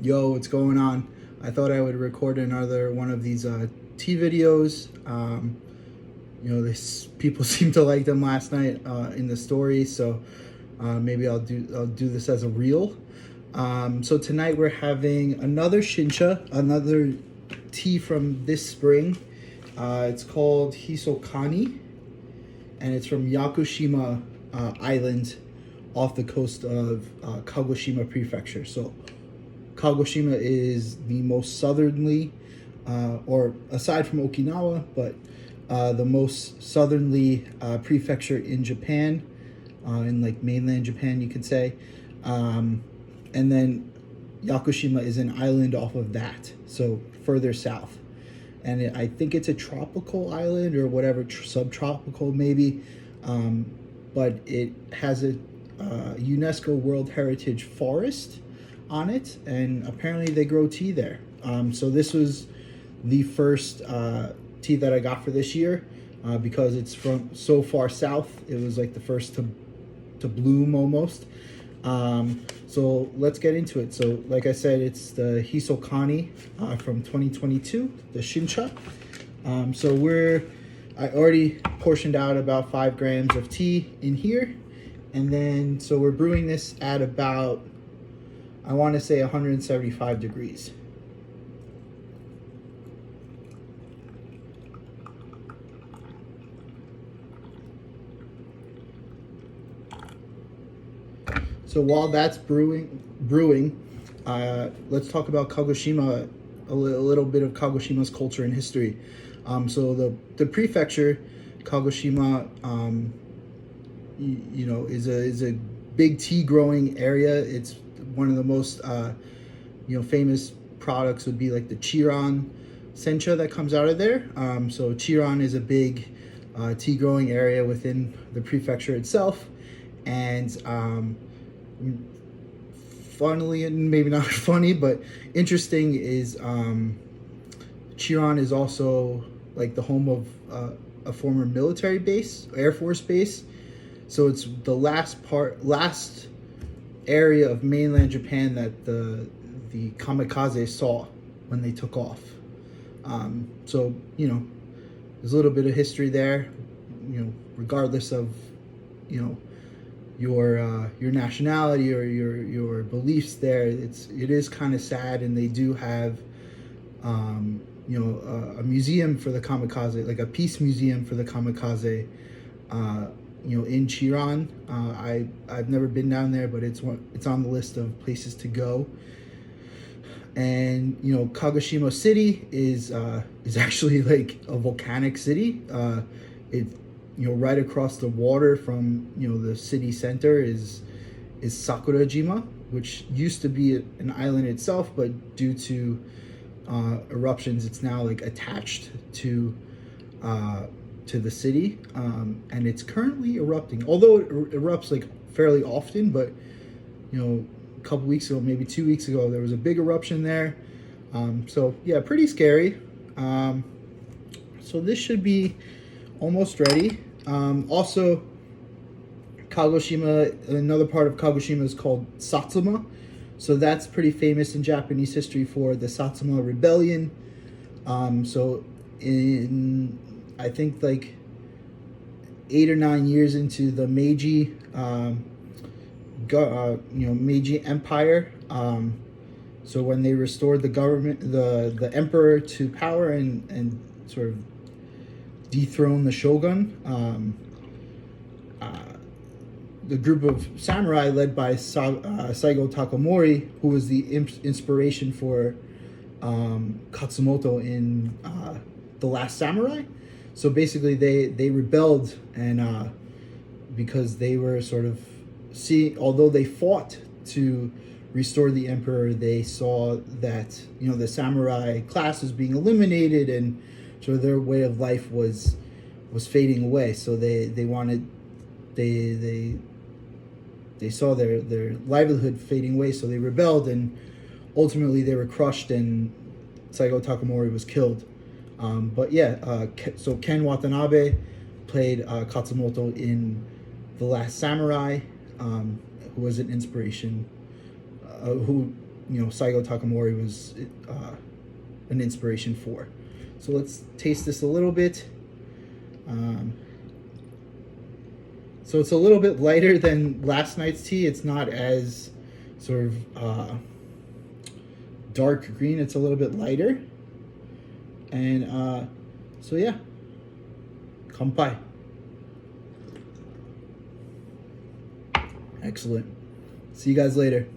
Yo, what's going on? I thought I would record another one of these tea videos. This people seem to like them last night in the story, so maybe I'll do this as a reel. So tonight we're having another Shincha, another tea from this spring. It's called Hisokani, and it's from Yakushima Island off the coast of Kagoshima Prefecture. So Kagoshima is the most southerly, or aside from Okinawa, but the most southerly prefecture in Japan, in like mainland Japan, you could say. And then Yakushima is an island off of that, so further south. And I think it's a tropical island or whatever, subtropical maybe, but it has a UNESCO World Heritage Forest on it, and apparently they grow tea there. So this was the first tea that I got for this year, because it's from so far south. It was like the first to bloom almost. So let's get into it. So like I said, it's the Hisokani from 2022, the Shincha. I already portioned out about 5 grams of tea in here, and then so we're brewing this at about, I want to say 175 degrees. So while that's brewing, let's talk about Kagoshima, a little bit of Kagoshima's culture and history. So the prefecture, Kagoshima, is a big tea growing area. It's one of the most famous products would be like the Chiran Sencha that comes out of there. So Chiran is a big tea growing area within the prefecture itself, and funnily, and maybe not funny, but interesting, is Chiran is also like the home of a former military base, Air Force base. So it's the last area of mainland Japan that the kamikaze saw when they took off. So there's a little bit of history there. Regardless of your nationality or your beliefs there, it is kind of sad, and they do have a museum for the kamikaze, like a peace museum for the kamikaze, in Chiran. I've never been down there, but it's on the list of places to go. And Kagoshima City is actually like a volcanic city. It right across the water from the city center is Sakurajima, which used to be an island itself, but due to eruptions, it's now like attached to the city, and it's currently erupting. Although it erupts like fairly often, but a couple weeks ago, maybe 2 weeks ago, there was a big eruption there. So yeah, pretty scary. So this should be almost ready. Also, Kagoshima, another part of Kagoshima is called Satsuma. So that's pretty famous in Japanese history for the Satsuma Rebellion. So in, I think, like 8 or 9 years into the Meiji, Meiji Empire. So when they restored the government, the emperor to power and sort of dethroned the shogun, the group of samurai led by Saigo Takamori, who was the inspiration for Katsumoto in The Last Samurai. So basically they rebelled, and because they were sort of although they fought to restore the emperor, they saw that the samurai class was being eliminated, and so their way of life was fading away. So they saw their livelihood fading away, so they rebelled, and ultimately they were crushed, and Saigo Takamori was killed. But yeah, so Ken Watanabe played Katsumoto in The Last Samurai, who was an inspiration, who Saigo Takamori was an inspiration for. So let's taste this a little bit. So it's a little bit lighter than last night's tea. It's not as sort of dark green. It's a little bit lighter. And so yeah, kanpai. Excellent. See you guys later.